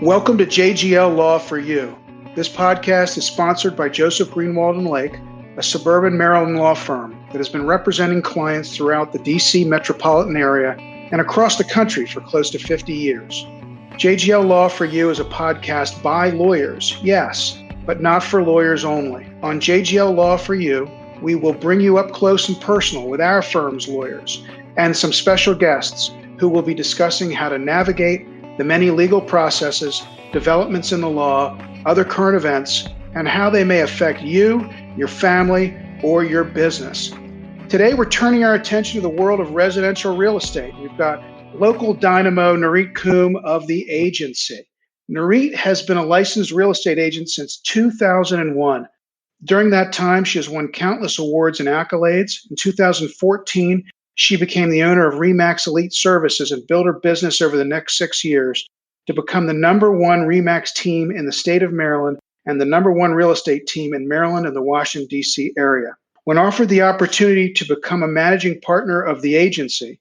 Welcome to JGL Law for You. This podcast is sponsored by Greenwald and Laake, a suburban Maryland law firm that has been representing clients throughout the D.C. metropolitan area and across the country for close to 50 years. JGL Law for You is a podcast by lawyers, yes, but not for lawyers only. On JGL Law for You, we will bring you up close and personal with our firm's lawyers and some special guests who will be discussing how to navigate the many legal processes, developments in the law, other current events, and how they may affect you, your family, or your business. Today, we're turning our attention to the world of residential real estate. We've got local dynamo Nurit Coombe of the agency. Nurit has been a licensed real estate agent since 2001. During that time, she has won countless awards and accolades. In 2014, she became the owner of RE/MAX Elite Services and built her business over the next 6 years to become the number one RE/MAX team in the state of Maryland and the number one real estate team in Maryland and the Washington, D.C. area. When offered the opportunity to become a managing partner of the agency,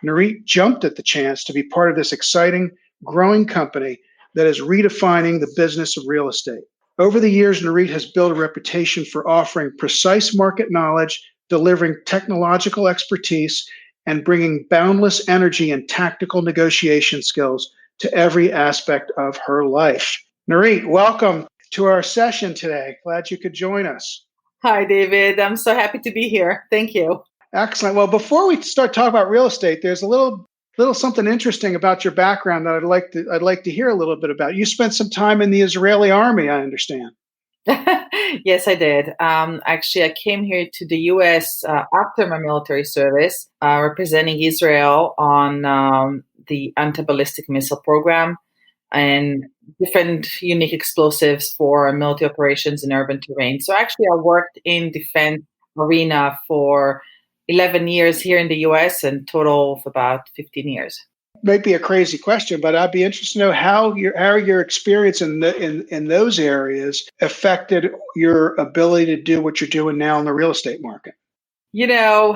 Nurit jumped at the chance to be part of this exciting, growing company that is redefining the business of real estate. Over the years, Nurit has built a reputation for offering precise market knowledge, delivering technological expertise, and bringing boundless energy and tactical negotiation skills to every aspect of her life. Nurit, welcome to our session today. Glad you could join us. Hi, David. I'm so happy to be here. Thank you. Excellent. Well, before we start talking about real estate, there's a little something interesting about your background that I'd like to hear a little bit about. You spent some time in the Israeli army, I understand. Yes, I did. Actually, I came here to the U.S. After my military service, representing Israel on the anti-ballistic missile program and different unique explosives for military operations in urban terrain. So actually, I worked in defense arena for 11 years here in the U.S. and total of about 15 years. Might be a crazy question, but I'd be interested to know how your experience in those areas affected your ability to do what you're doing now in the real estate market. You know,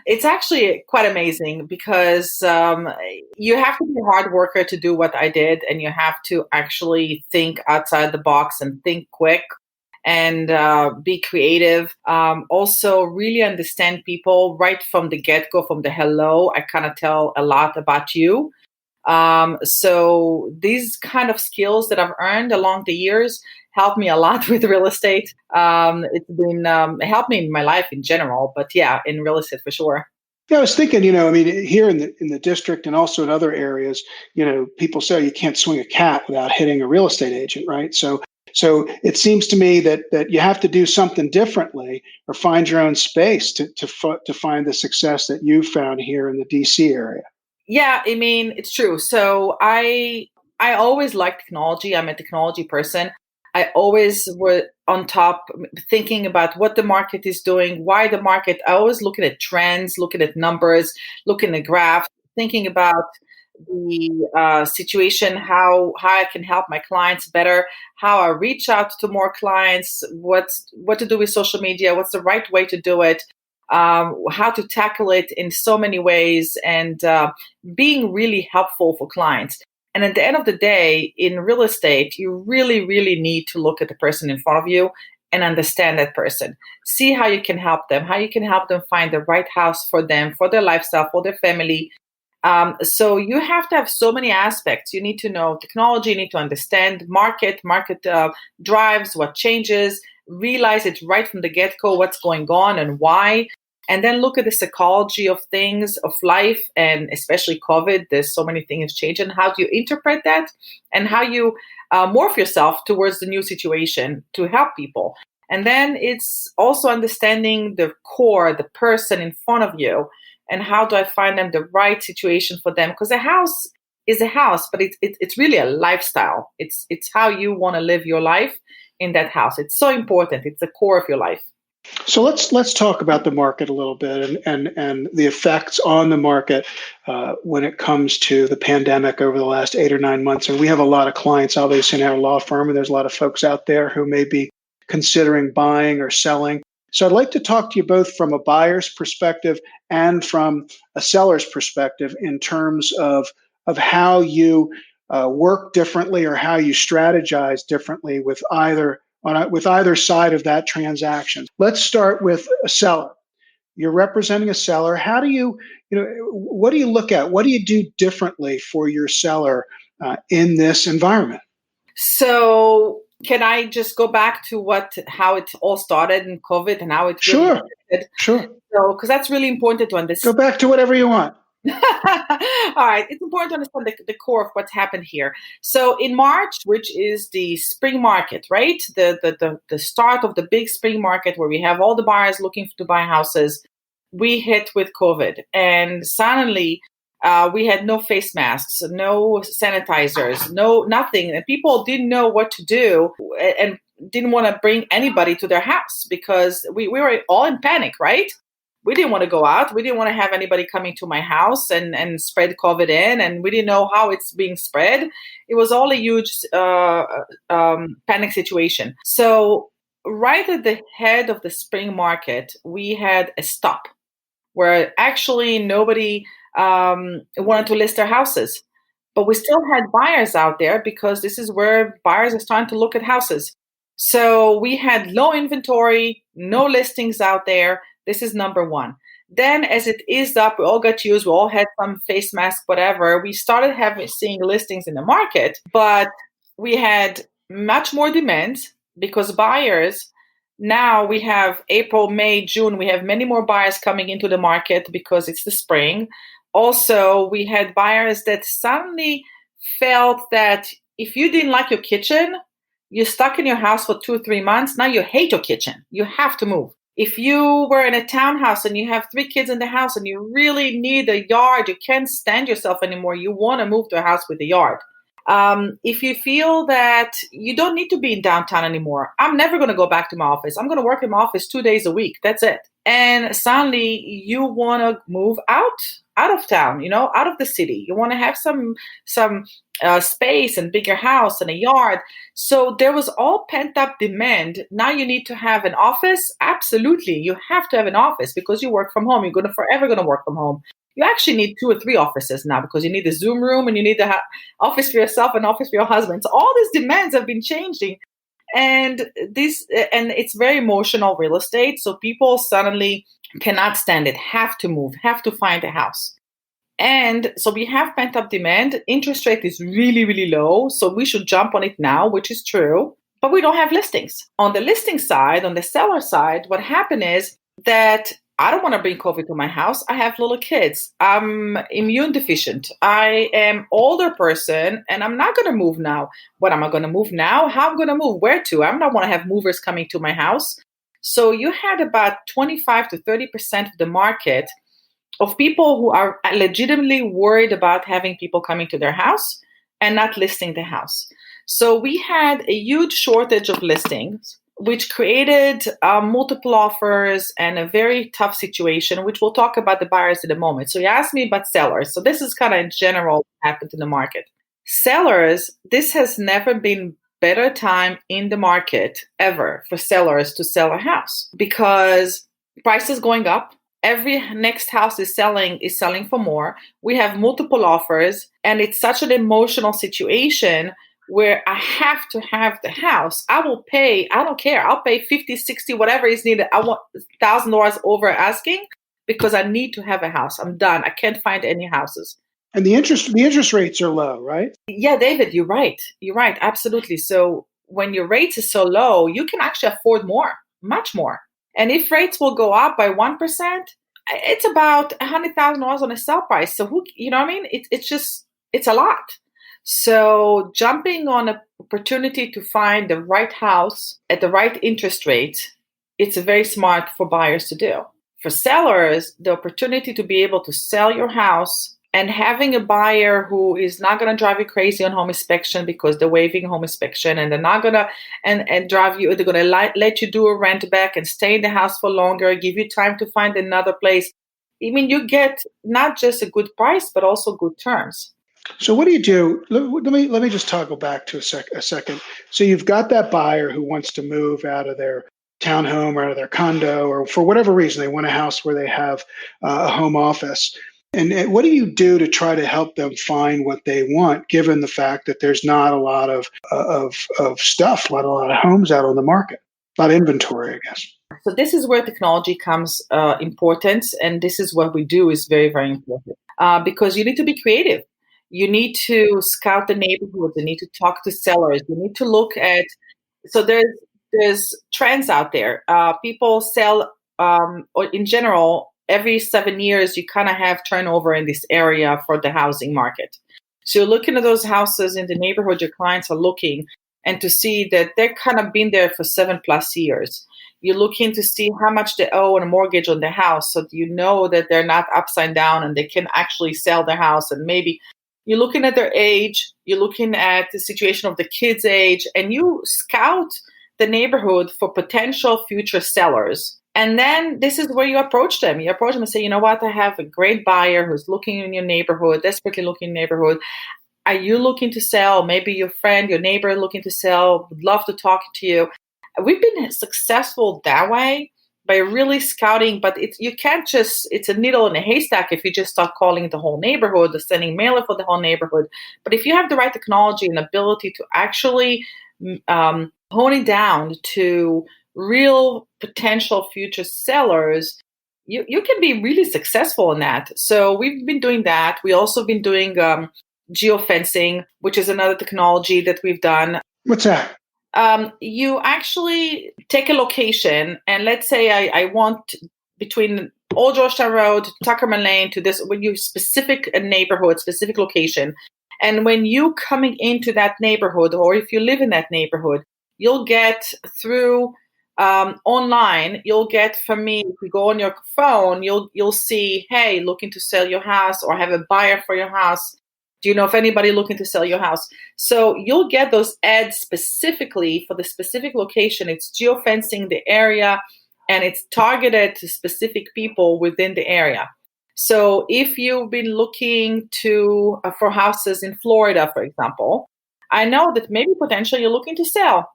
it's actually quite amazing because you have to be a hard worker to do what I did, and you have to actually think outside the box and think quick and be creative. Also, really understand people right from the get-go, from the hello. I kind of tell a lot about you. So these kind of skills that I've earned along the years helped me a lot with real estate. It's been helped me in my life in general, but yeah, in real estate for sure. Yeah, I was thinking, here in the district and also in other areas, people say you can't swing a cat without hitting a real estate agent, right? So it seems to me that you have to do something differently or find your own space to find the success that you found here in the DC area. Yeah, I mean, it's true. So I always liked technology. I'm a technology person. I always were on top thinking about what the market is doing, why the market. I always looking at trends, looking at numbers, looking at graphs, thinking about the situation, how I can help my clients better, how I reach out to more clients, what to do with social media, what's the right way to do it, how to tackle it in so many ways, and being really helpful for clients. And at the end of the day, in real estate, you really, really need to look at the person in front of you and understand that person. See how you can help them, find the right house for them, for their lifestyle, for their family. So you have to have so many aspects. You need to know technology, you need to understand market drives, what changes, realize it right from the get-go, what's going on and why, and then look at the psychology of things, of life, and especially COVID. There's so many things changing. How do you interpret that and how you morph yourself towards the new situation to help people? And then it's also understanding the core, the person in front of you, and how do I find them the right situation for them? Because a house is a house, but it's really a lifestyle. It's how you want to live your life in that house. It's so important. It's the core of your life. So let's talk about the market a little bit and the effects on the market when it comes to the pandemic over the last 8 or 9 months. And we have a lot of clients, obviously, in our law firm, and there's a lot of folks out there who may be considering buying or selling. So I'd like to talk to you both from a buyer's perspective and from a seller's perspective in terms of how you work differently or how you strategize differently with either side of that transaction. Let's start with a seller. You're representing a seller. How do what do you look at? What do you do differently for your seller in this environment? So can I just go back to how it all started in COVID and how it really affected? Sure. So, because that's really important to understand. Go back to whatever you want. All right. It's important to understand the core of what's happened here. So in March, which is the spring market, right? The start of the big spring market where we have all the buyers looking to buy houses, we hit with COVID. And suddenly we had no face masks, no sanitizers, nothing. And people didn't know what to do and didn't want to bring anybody to their house because we were all in panic, right? We didn't want to go out. We didn't want to have anybody coming to my house and spread COVID in. And we didn't know how it's being spread. It was all a huge panic situation. So right at the head of the spring market, we had a stop where actually nobody wanted to list their houses. But we still had buyers out there because this is where buyers are starting to look at houses. So we had low inventory, no listings out there. This is number one. Then as it eased up, we all got used, we all had some face mask, whatever. We started seeing listings in the market, but we had much more demand because buyers, now we have April, May, June, we have many more buyers coming into the market because it's the spring. Also, we had buyers that suddenly felt that if you didn't like your kitchen, you're stuck in your house for 2 or 3 months. Now you hate your kitchen. You have to move. If you were in a townhouse and you have 3 kids in the house and you really need a yard, you can't stand yourself anymore, you want to move to a house with a yard. If you feel that you don't need to be in downtown anymore, I'm never going to go back to my office. I'm going to work in my office 2 days a week. That's it. And suddenly you want to move out of town, out of the city. You want to have some space and bigger house and a yard. So there was all pent up demand. Now you need to have an office. Absolutely. You have to have an office because you work from home. You're forever going to work from home. You actually need 2 or 3 offices now because you need the Zoom room and you need the office for yourself and office for your husband. So all these demands have been changing. And it's very emotional real estate. So people suddenly cannot stand it, have to move, have to find a house. And so we have pent up demand. Interest rate is really, really low. So we should jump on it now, which is true. But we don't have listings. On the listing side, on the seller side, what happened is that I don't want to bring COVID to my house. I have little kids. I'm immune deficient. I am older person and I'm not going to move now. What am I going to move now? How am I going to move? Where to? I don't want to have movers coming to my house. So you had about 25 to 30% of the market of people who are legitimately worried about having people coming to their house and not listing the house. So we had a huge shortage of listings, which created multiple offers and a very tough situation, which we'll talk about the buyers in a moment. So you asked me about sellers. So this is kind of in general what happened in the market. Sellers, this has never been better time in the market ever for sellers to sell a house because prices going up. Every next house is selling for more. We have multiple offers and it's such an emotional situation where I have to have the house. I will pay, I don't care. I'll pay 50, 60, whatever is needed. I want $1,000 over asking because I need to have a house. I'm done. I can't find any houses. And the interest rates are low, right? Yeah, David, you're right. You're right. Absolutely. So when your rates are so low, you can actually afford more, much more. And if rates will go up by 1%, it's about $100,000 on a sell price. So what I mean? It's a lot. So jumping on an opportunity to find the right house at the right interest rate, it's very smart for buyers to do. For sellers, the opportunity to be able to sell your house and having a buyer who is not going to drive you crazy on home inspection because they're waiving home inspection and they're not going to and drive you, they're going to let you do a rent back and stay in the house for longer, give you time to find another place. I mean, you get not just a good price, but also good terms. So what do you do? Let me just toggle back to a second. So you've got that buyer who wants to move out of their townhome or out of their condo, or for whatever reason, they want a house where they have a home office. And what do you do to try to help them find what they want, given the fact that there's not a lot of stuff, not a lot of homes out on the market, a lot of inventory, I guess. So this is where technology comes important, and this is what we do is very, very important because you need to be creative. You need to scout the neighborhood. You need to talk to sellers. You need to look at. So there's trends out there. People sell, or in general, every 7 years you kind of have turnover in this area for the housing market. So you're looking at those houses in the neighborhood your clients are looking, and to see that they're kind of been there for 7+ years. You're looking to see how much they owe on a mortgage on the house, so you know that they're not upside down and they can actually sell their house. And maybe you're looking at their age, you're looking at the situation of the kids' age, and you scout the neighborhood for potential future sellers. And then this is where you approach them. You approach them and say, you know what, I have a great buyer who's looking in your neighborhood, desperately looking in your neighborhood. Are you looking to sell? Maybe your friend, your neighbor looking to sell, would love to talk to you. We've been successful that way by really scouting, but you can't just, it's a needle in a haystack if you just start calling the whole neighborhood or sending mailer for the whole neighborhood. But if you have the right technology and ability to actually hone it down to real potential future sellers, you can be really successful in that. So we've been doing that. We also been doing geo-fencing, which is another technology that we've done. What's that? You actually take a location, and let's say I want between Old Georgetown Road, Tuckerman Lane to this, when you specific neighborhood, specific location. And when you coming into that neighborhood, or if you live in that neighborhood, you'll get through online, you'll get from me, if you go on your phone, you'll see, hey, looking to sell your house, or have a buyer for your house. Do you know if anybody looking to sell your house? So you'll get those ads specifically for the specific location. It's geofencing the area, and it's targeted to specific people within the area. So if you've been looking to for houses in Florida, for example, I know that maybe potentially you're looking to sell.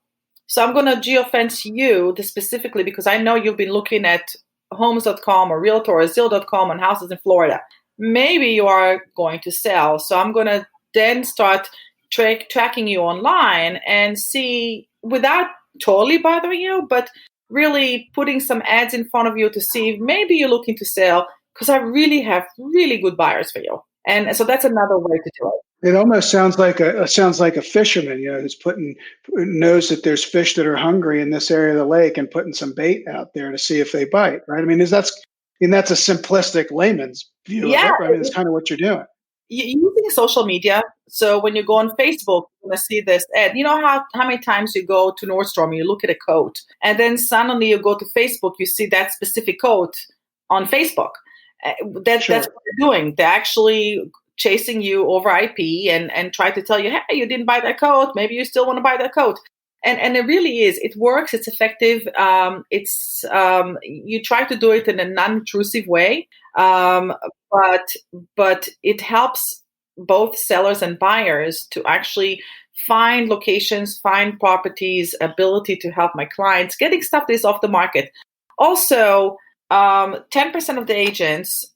So I'm going to geofence you specifically because I know you've been looking at homes.com or Realtor or Zillow.com on houses in Florida. Maybe you are going to sell. So I'm going to then start tracking you online and see, without totally bothering you, but really putting some ads in front of you to see if maybe you're looking to sell, because I really have really good buyers for you. And so that's another way to do it. It almost sounds like a fisherman, who's knows that there's fish that are hungry in this area of the lake and putting some bait out there to see if they bite, right? I mean, that's a simplistic layman's view of it. Right? I mean, it's kind of what you're doing. You're using social media. So when you go on Facebook, you're going to see this ad. You know how many times you go to Nordstrom and you look at a coat, and then suddenly you go to Facebook, you see that specific coat on Facebook. Sure. That's what they're doing. They're actually chasing you over IP and try to tell you, hey, you didn't buy that coat. Maybe you still want to buy that coat. And it really is. It works. It's effective. You try to do it in a non-intrusive way, but it helps both sellers and buyers to actually find locations, find properties, ability to help my clients getting stuff that is off the market. Also, 10% of the agents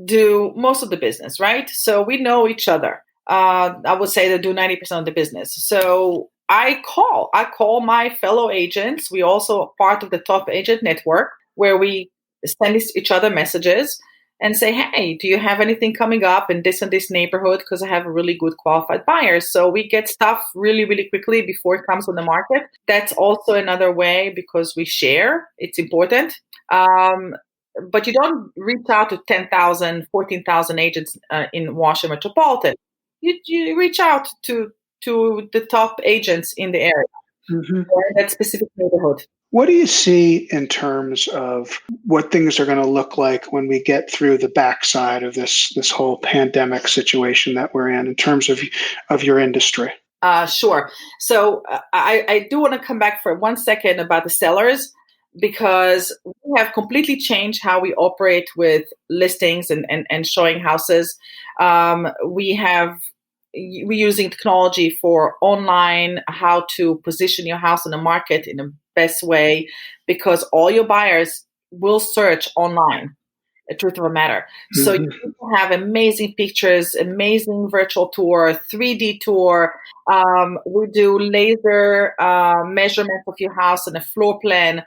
do most of the business, right? So we know each other. I would say they do 90% of the business. So I call my fellow agents. We also are part of the top agent network where we send each other messages and say, hey, do you have anything coming up in this and this neighborhood? Because I have a really good qualified buyer. So we get stuff really, really quickly before it comes on the market. That's also another way because we share. It's important. But you don't reach out to 10,000, 14,000 agents in Washington Metropolitan. You reach out to the top agents in the area, or in that specific neighborhood. What do you see in terms of what things are going to look like when we get through the backside of this whole pandemic situation that we're in terms of your industry? Sure. So I do want to come back for 1 second about the sellers, because we have completely changed how we operate with listings and showing houses. We're using technology for online, how to position your house in the market in the best way, because all your buyers will search online. the truth of the matter. So you have amazing pictures, amazing virtual tour, 3D tour. We do laser measurements of your house and a floor plan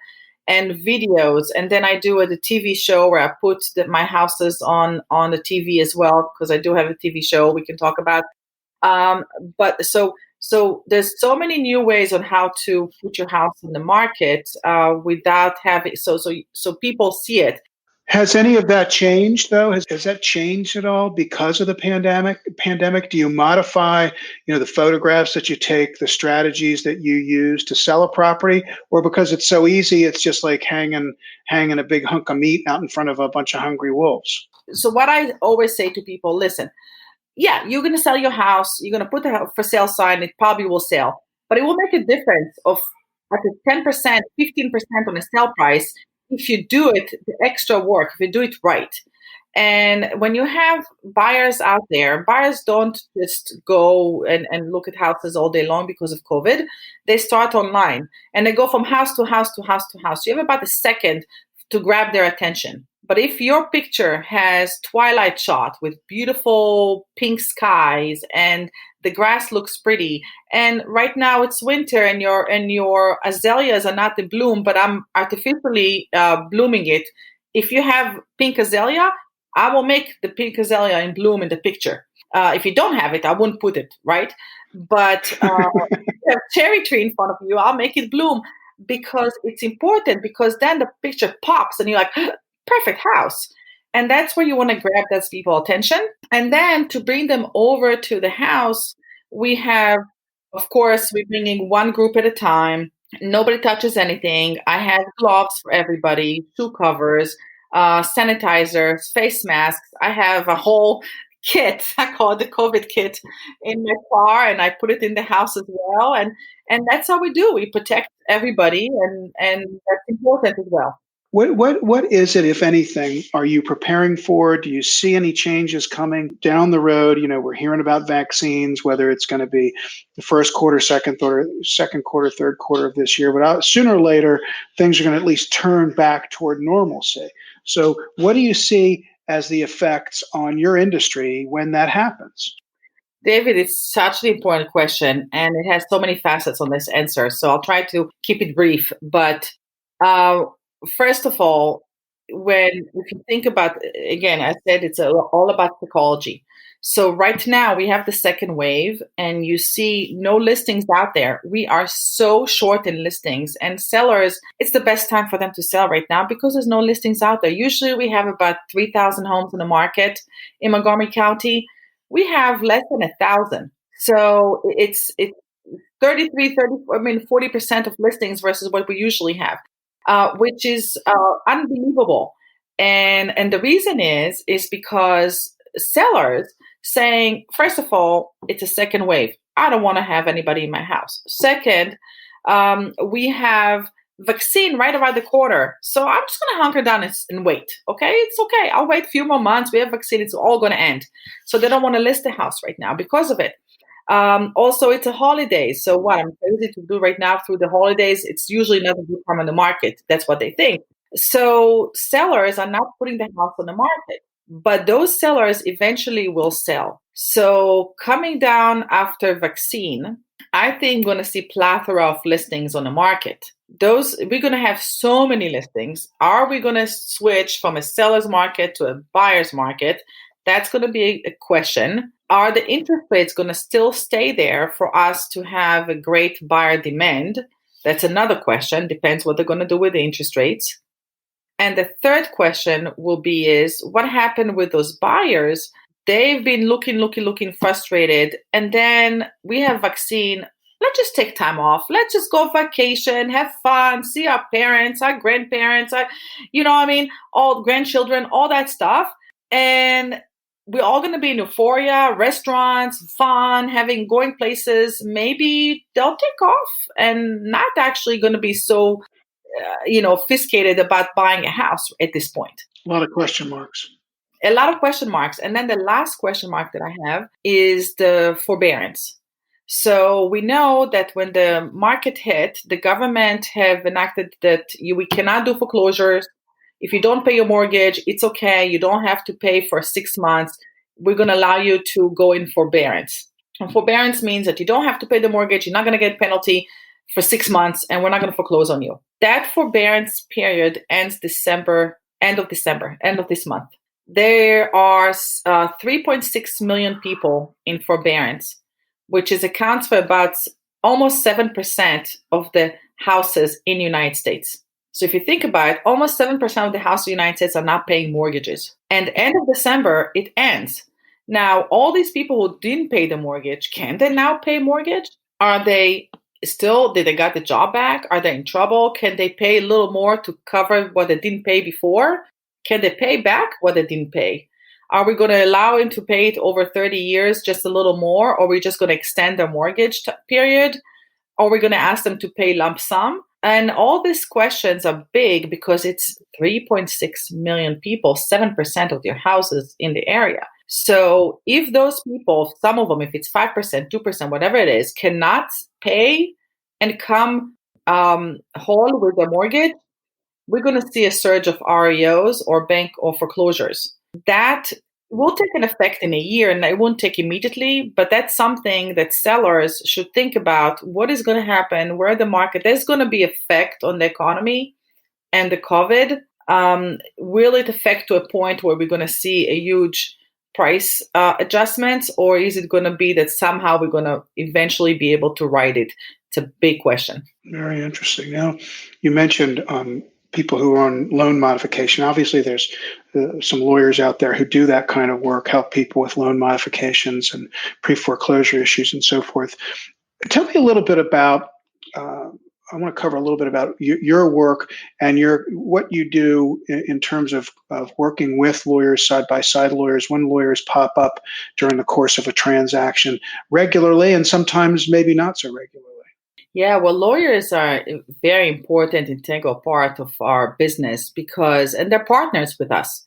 and videos. And then I do the TV show where I put my houses on the TV as well, because I do have a TV show we can talk about. But so there's so many new ways on how to put your house in the market without having so people see it. Has any of that changed, though? Has that changed at all because of the pandemic? Do you modify, the photographs that you take, the strategies that you use to sell a property, or because it's so easy, it's just like hanging a big hunk of meat out in front of a bunch of hungry wolves? So what I always say to people, listen, yeah, you're going to sell your house, you're going to put the for sale sign, it probably will sell, but it will make a difference of like a 10%, 15% on the sell price if you do it, the extra work, if you do it right. And when you have buyers out there, buyers don't just go and look at houses all day long because of COVID. They start online and they go from house to house to house to house. You have about a second to grab their attention. But if your picture has twilight shot with beautiful pink skies and the grass looks pretty, and right now it's winter and your azaleas are not in bloom, but I'm artificially blooming it. If you have pink azalea, I will make the pink azalea in bloom in the picture. If you don't have it, I wouldn't put it, right? But if you have cherry tree in front of you, I'll make it bloom, because it's important, because then the picture pops and you're like, perfect house. And that's where you want to grab those people's attention. And then to bring them over to the house, we have, of course, we're bringing one group at a time. Nobody touches anything. I have gloves for everybody, shoe covers, sanitizers, face masks. I have a whole kit, I call it the COVID kit, in my car, and I put it in the house as well. And that's how we do. We protect everybody, and that's important as well. What is it, if anything, are you preparing for? Do you see any changes coming down the road? We're hearing about vaccines, whether it's going to be the first quarter, second quarter, third quarter of this year, but sooner or later, things are going to at least turn back toward normalcy. So what do you see as the effects on your industry when that happens? David, it's such an important question, and it has so many facets on this answer. So I'll try to keep it brief. But first of all, if you think about, again, I said it's all about psychology. So right now we have the second wave, and you see no listings out there. We are so short in listings, and sellers, it's the best time for them to sell right now because there's no listings out there. Usually we have about 3,000 homes in the market in Montgomery County. We have less than 1,000. So it's 40% of listings versus what we usually have. Which is unbelievable. And the reason is because sellers saying, first of all, it's a second wave. I don't want to have anybody in my house. Second, we have vaccine right around the corner. So I'm just going to hunker down and wait. Okay, it's okay. I'll wait a few more months. We have vaccine. It's all going to end. So they don't want to list the house right now because of it. Also, it's a holiday. So what I'm crazy to do right now through the holidays, it's usually not a good time on the market. That's what they think. So sellers are not putting the house on the market, but those sellers eventually will sell. So coming down after vaccine, I think we're going to see plethora of listings on the market. We're going to have so many listings. Are we going to switch from a seller's market to a buyer's market? That's going to be a question. Are the interest rates going to still stay there for us to have a great buyer demand? That's another question. Depends what they're going to do with the interest rates. And the third question will be is what happened with those buyers? They've been looking frustrated. And then we have vaccine. Let's just take time off. Let's just go vacation, have fun, see our parents, our grandparents, all grandchildren, all that stuff. And we're all going to be in euphoria, restaurants, fun, going places. Maybe they'll take off and not actually going to be so, fiscated about buying a house at this point. A lot of question marks. A lot of question marks. And then the last question mark that I have is the forbearance. So we know that when the market hit, the government have enacted that we cannot do foreclosures. if you don't pay your mortgage, it's okay. You don't have to pay for 6 months. We're going to allow you to go in forbearance. And forbearance means that you don't have to pay the mortgage. You're not going to get penalty for 6 months, and we're not going to foreclose on you. That forbearance period ends end of this month. There are 3.6 million people in forbearance, which accounts for about almost 7% of the houses in the United States. So if you think about it, almost 7% of the houses in the United States are not paying mortgages. And end of December, it ends. Now, all these people who didn't pay the mortgage, can they now pay mortgage? Are they did they got the job back? Are they in trouble? Can they pay a little more to cover what they didn't pay before? Can they pay back what they didn't pay? Are we going to allow them to pay it over 30 years, just a little more? Or are we just going to extend their mortgage period? Or are we going to ask them to pay lump sum? And all these questions are big because it's 3.6 million people, 7% of your houses in the area. So if those people, some of them, if it's 5%, 2%, whatever it is, cannot pay and come whole with their mortgage, we're going to see a surge of REOs or bank or foreclosures. That will take an effect in a year, and it won't take immediately, but that's something that sellers should think about. What is going to happen? Where the market? There's going to be effect on the economy, and the COVID. Will it affect to a point where we're going to see a huge price adjustments, or is it going to be that somehow we're going to eventually be able to ride it? It's a big question. Very interesting. Now, you mentioned people who are on loan modification. Obviously, there's some lawyers out there who do that kind of work, help people with loan modifications and pre-foreclosure issues and so forth. Tell me a little bit about, I want to cover a little bit about your work and what you do in terms of working with lawyers, side-by-side lawyers, when lawyers pop up during the course of a transaction regularly and sometimes maybe not so regularly. Yeah, well, lawyers are a very important, integral part of our business and they're partners with us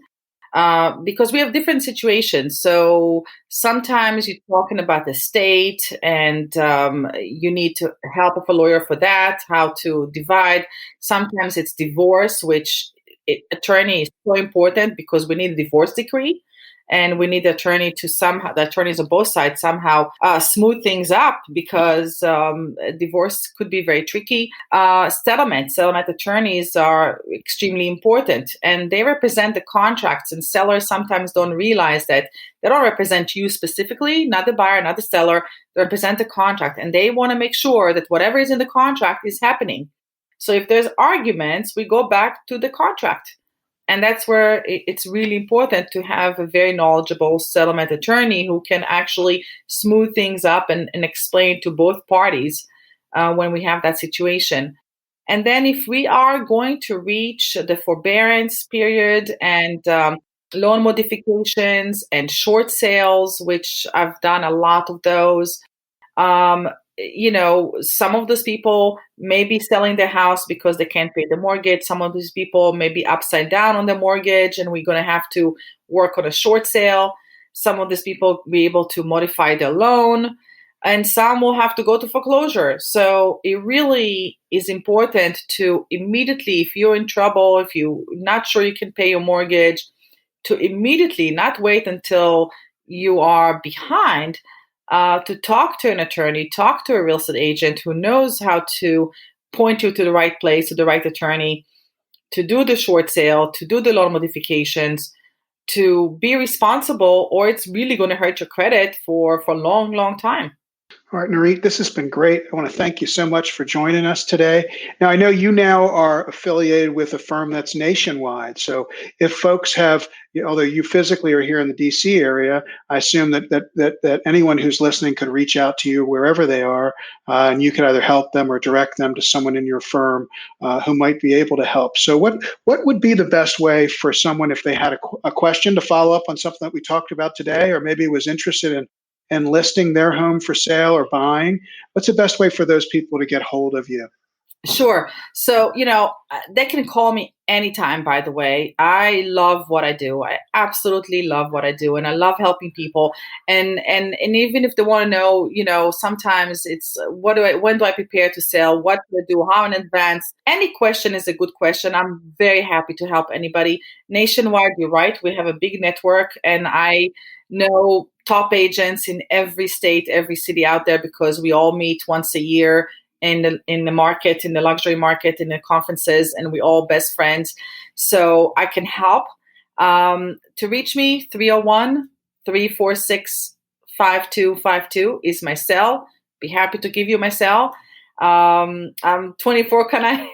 because we have different situations. So sometimes you're talking about the state and you need to help with a lawyer for that, how to divide. Sometimes it's divorce, which attorney is so important because we need a divorce decree. And we need the attorneys on both sides somehow smooth things up because divorce could be very tricky. Settlement attorneys are extremely important and they represent the contracts, and sellers sometimes don't realize that they don't represent you specifically, not the buyer, not the seller. They represent the contract and they want to make sure that whatever is in the contract is happening. So if there's arguments, we go back to the contract. And that's where it's really important to have a very knowledgeable settlement attorney who can actually smooth things up and explain to both parties when we have that situation. And then if we are going to reach the forbearance period and loan modifications and short sales, which I've done a lot of those, some of those people may be selling their house because they can't pay the mortgage. Some of these people may be upside down on the mortgage and we're going to have to work on a short sale. Some of these people will be able to modify their loan and some will have to go to foreclosure. So it really is important to immediately, if you're in trouble, if you're not sure you can pay your mortgage, to immediately not wait until you are behind, to talk to an attorney, talk to a real estate agent who knows how to point you to the right place, to the right attorney, to do the short sale, to do the loan modifications, to be responsible, or it's really going to hurt your credit for a long, long time. All right, Nurit, this has been great. I want to thank you so much for joining us today. Now, I know you now are affiliated with a firm that's nationwide. So if folks have, although you physically are here in the DC area, I assume that anyone who's listening could reach out to you wherever they are, and you could either help them or direct them to someone in your firm who might be able to help. So what would be the best way for someone, if they had a question, to follow up on something that we talked about today, or maybe was interested in listing their home for sale or buying? What's the best way for those people to get hold of you? Sure. So, they can call me anytime, by the way. I love what I do. I absolutely love what I do. And I love helping people. And even if they want to know, sometimes it's when do I prepare to sell? What do I do? How in advance? Any question is a good question. I'm very happy to help anybody. Nationwide, you're right. We have a big network, and I know top agents in every state, every city out there, because we all meet once a year in the market, in the luxury market, in the conferences, and we all best friends. So I can help. To reach me, 301-346-5252 is my cell. Be happy to give you my cell. I'm 24 7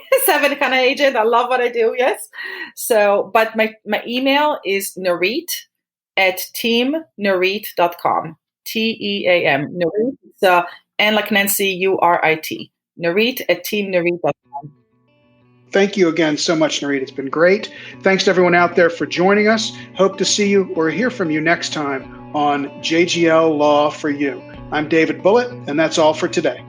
kind of agent. I love what I do. Yes. So, but my email is Nurit@teamnurit.com. TEAM. Nurit. And like Nancy, URIT. Nurit@teamnurit.com. Thank you again so much, Nurit. It's been great. Thanks to everyone out there for joining us. Hope to see you or hear from you next time on JGL Law for You. I'm David Bullitt, and that's all for today.